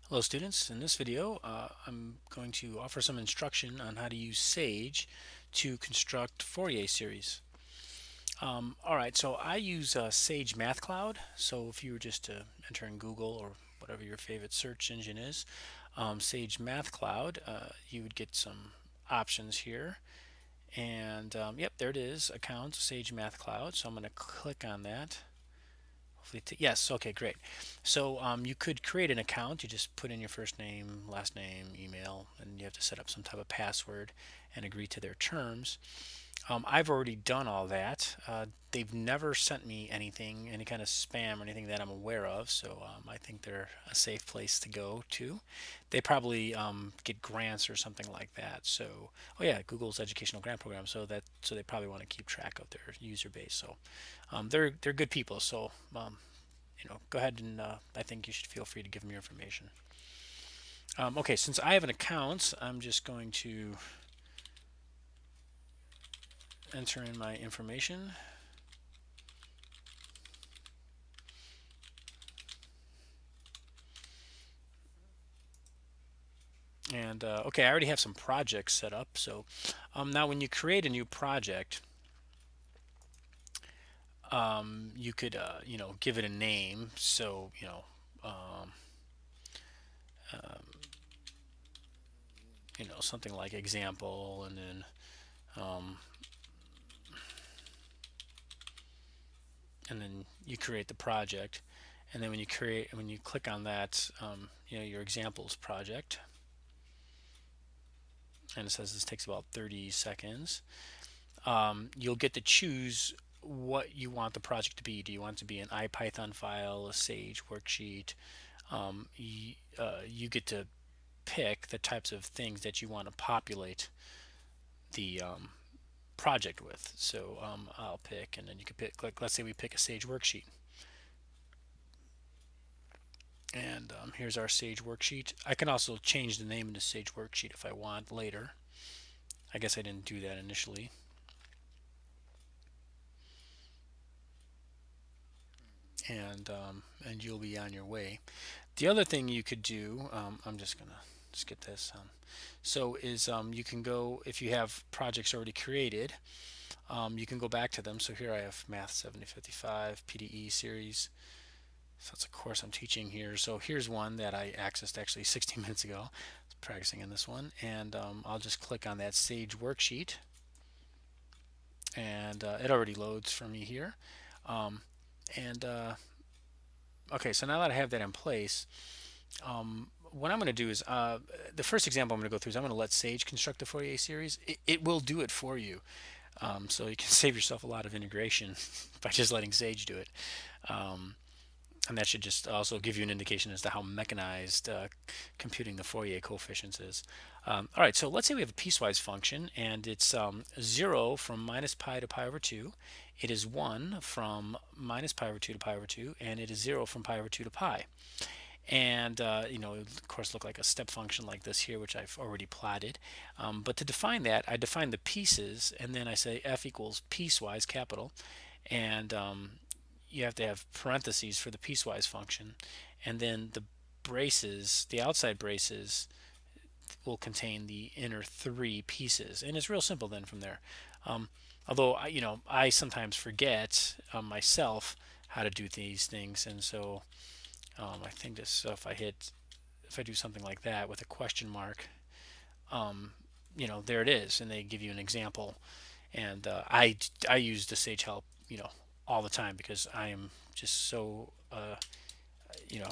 Hello students, in this video I'm going to offer some instruction on how to use Sage to construct Fourier series. Alright, so I use Sage Math Cloud, so if you were just to enter in Google or whatever your favorite search engine is, Sage Math Cloud, you would get some options here. And yep, there it is, Accounts, Sage Math Cloud, so I'm going to click on that. Yes, okay, great. So you could create an account. You just put in your first name, last name, email, and you have to set up some type of password and agree to their terms. I've already done all that. They've never sent me anything, any kind of spam or anything that I'm aware of, so I think they're a safe place to go to. They probably get grants or something like that. So, oh yeah, Google's educational grant program. So they probably want to keep track of their user base. So they're good people. So go ahead and I think you should feel free to give them your information. Okay, since I have an account, I'm just going to enter in my information. And okay, I already have some projects set up. So now when you create a new project, you could give it a name. So um, something like example, and then um, you create the project. And then when you click on that, your examples project, and it says this takes about 30 seconds. You'll get to choose what you want the project to be. Do you want it to be an IPython file, a Sage worksheet? You get to pick the types of things that you want to populate the project with. So I'll pick, and then you can pick, like, let's say we pick a Sage worksheet. And here's our Sage worksheet. I can also change the name of the Sage worksheet if I want later. I guess I didn't do that initially. And you'll be on your way. The other thing you could do, I'm just gonna get this. So is you can go, if you have projects already created, you can go back to them. So here I have Math 7055 PDE series. So that's a course I'm teaching here. So here's one that I accessed actually 60 minutes ago. I was practicing in this one, and I'll just click on that Sage worksheet, and it already loads for me here. And okay, so now that I have that in place, what I'm going to do is the first example I'm going to go through is I'm going to let Sage construct the Fourier series. It will do it for you. So you can save yourself a lot of integration by just letting Sage do it. And that should just also give you an indication as to how mechanized computing the Fourier coefficients is. All right, so let's say we have a piecewise function, and it's 0 from minus pi to pi over 2. It is 1 from minus pi over 2 to pi over 2, and it is 0 from pi over 2 to pi. And it would of course look like a step function like this here, which I've already plotted. But to define that, I define the pieces, and then I say f equals piecewise, capital, and you have to have parentheses for the piecewise function, and then the braces, the outside braces, will contain the inner three pieces, and it's real simple then from there. Although I sometimes forget myself how to do these things, and so I think this. So if I do something like that with a question mark, there it is, and they give you an example. And I use the Sage help, all the time, because I am just so I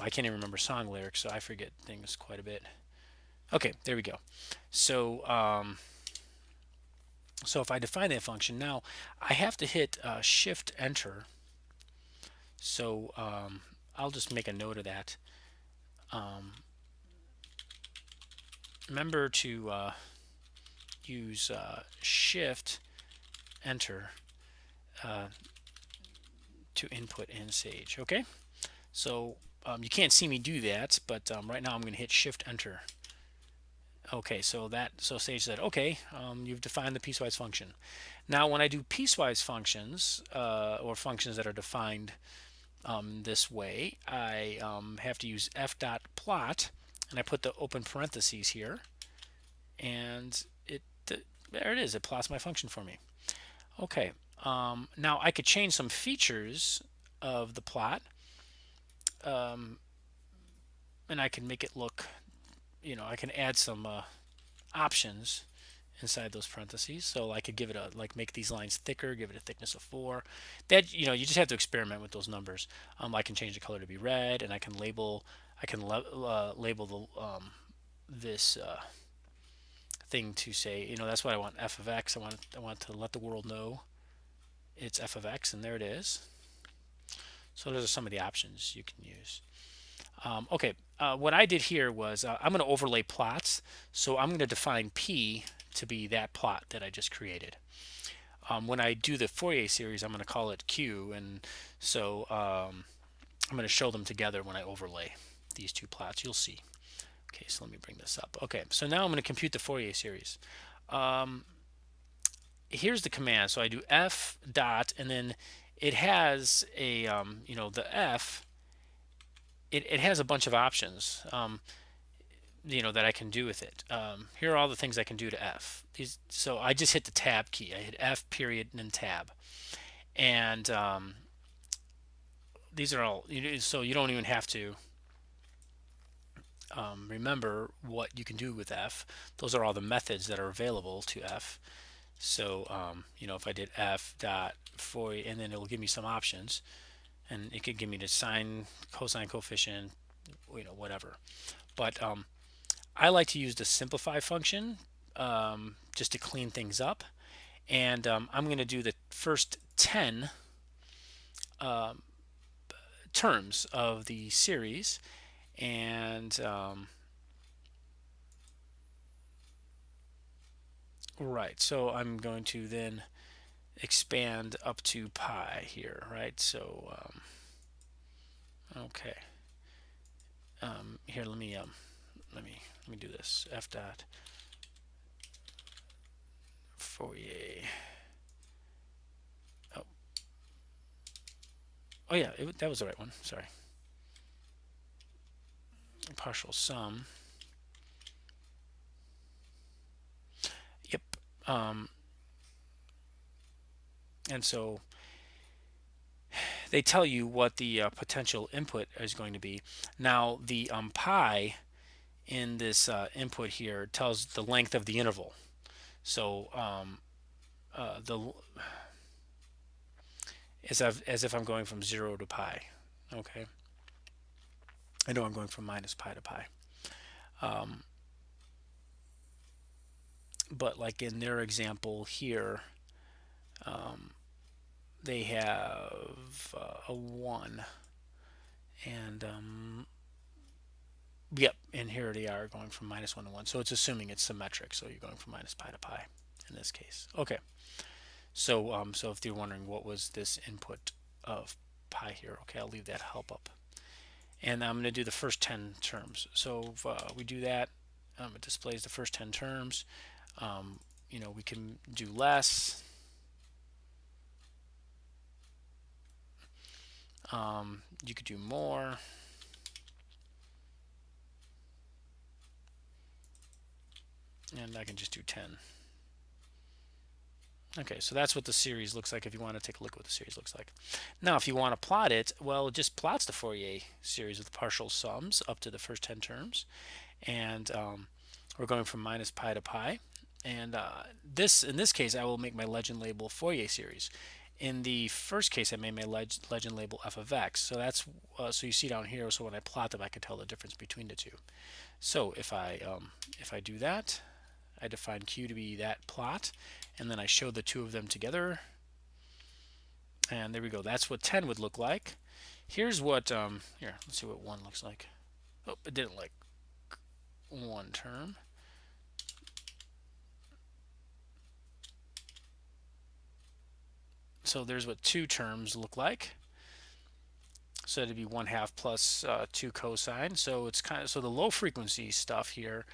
can't even remember song lyrics, so I forget things quite a bit. Okay, there we go. So so if I define that function now, I have to hit Shift Enter. So I'll just make a note of that. Remember to use Shift Enter to input in Sage. Okay, so you can't see me do that, but right now I'm going to hit Shift Enter. Okay, so Sage said, okay, you've defined the piecewise function. Now, when I do piecewise functions or functions that are defined this way, I have to use f.plot, and I put the open parentheses here, and there it is. It plots my function for me. Okay, now I could change some features of the plot, and I can make it look, I can add some options inside those parentheses. So I could give it make these lines thicker, give it a thickness of 4. That, you just have to experiment with those numbers. I can change the color to be red, and I can label label this thing to say, that's what I want, f of x. I want to let the world know it's f of x, and there it is. So those are some of the options you can use. Okay, what I did here was I'm going to overlay plots. So I'm going to define P to be that plot that I just created. When I do the Fourier series, I'm going to call it Q, and so I'm going to show them together when I overlay these two plots. You'll see. Okay, so let me bring this up. Okay, so now I'm going to compute the Fourier series. Here's the command. So I do f dot, and then it has a, the f, it has a bunch of options, that I can do with it. Here are all the things I can do to f. So I just hit the tab key. I hit f period and then tab. And these are all, so you don't even have to remember what you can do with f. Those are all the methods that are available to f. So, if I did f dot Fourier, and then it will give me some options, and it could give me the sine, cosine coefficient, whatever. But I like to use the simplify function just to clean things up. And I'm going to do the first 10 terms of the series. And right, so I'm going to then expand up to pi here, right? So okay, here let me do this. F dot Fourier. Oh yeah, that was the right one. Sorry. Partial sum. Yep. And so they tell you what the potential input is going to be. Now the pi in this input here tells the length of the interval. So the as if I'm going from 0 to pi. Okay. I know I'm going from minus pi to pi. But like in their example here, they have a 1. And yep, and here they are going from -1 to 1. So it's assuming it's symmetric. So you're going from minus pi to pi in this case. Okay. So so if you're wondering what was this input of pi here, okay, I'll leave that help up. And I'm going to do the first 10 terms. So if we do that, it displays the first 10 terms. We can do less. You could do more. And I can just do 10. Okay, so that's what the series looks like if you want to take a look at what the series looks like. Now, if you want to plot it, well, it just plots the Fourier series with partial sums up to the first 10 terms. And we're going from minus pi to pi. And in this case, I will make my legend label Fourier series. In the first case, I made my legend label f of x. So that's so you see down here. So when I plot them, I can tell the difference between the two. So if I do that, I define Q to be that plot, and then I show the two of them together. And there we go. That's what 10 would look like. Here's what here. Let's see what 1 looks like. Oh, it didn't like one term. So there's what 2 terms look like. So it'd be 1/2 plus 2 cosine. So it's so the low frequency stuff here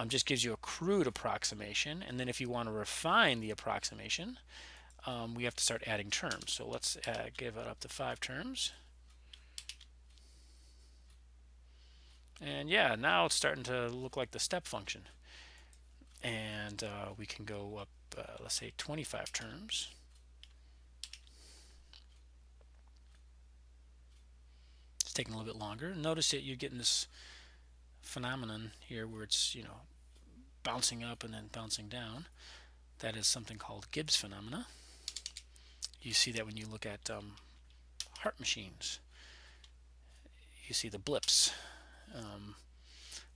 just gives you a crude approximation. And then if you want to refine the approximation, we have to start adding terms. So let's give it up to 5 terms. And yeah, now it's starting to look like the step function. And we can go up, let's say 25 terms. It's taking a little bit longer. Notice that you're getting this phenomenon here where it's, bouncing up and then bouncing down. That is something called Gibbs phenomena. You see that when you look at heart machines. You see the blips. Um,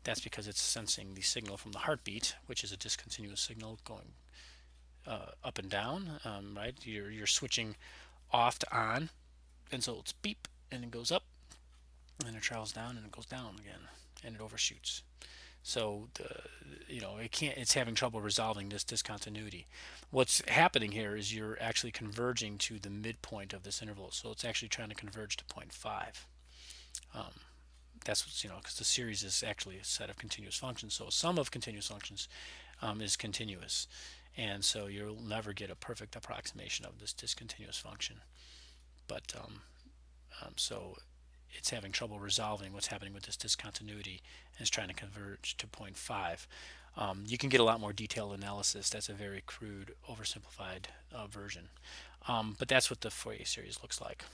that's because it's sensing the signal from the heartbeat, which is a discontinuous signal going up and down. Right? You're switching off to on, and so it's beep, and it goes up, and it travels down, and it goes down again, and it overshoots. So it's having trouble resolving this discontinuity. What's happening here is you're actually converging to the midpoint of this interval. So it's actually trying to converge to 0.5. That's what's, because the series is actually a set of continuous functions. So a sum of continuous functions is continuous. And so you'll never get a perfect approximation of this discontinuous function. But so it's having trouble resolving what's happening with this discontinuity and is trying to converge to 0.5. You can get a lot more detailed analysis. That's a very crude, oversimplified version. But that's what the Fourier series looks like.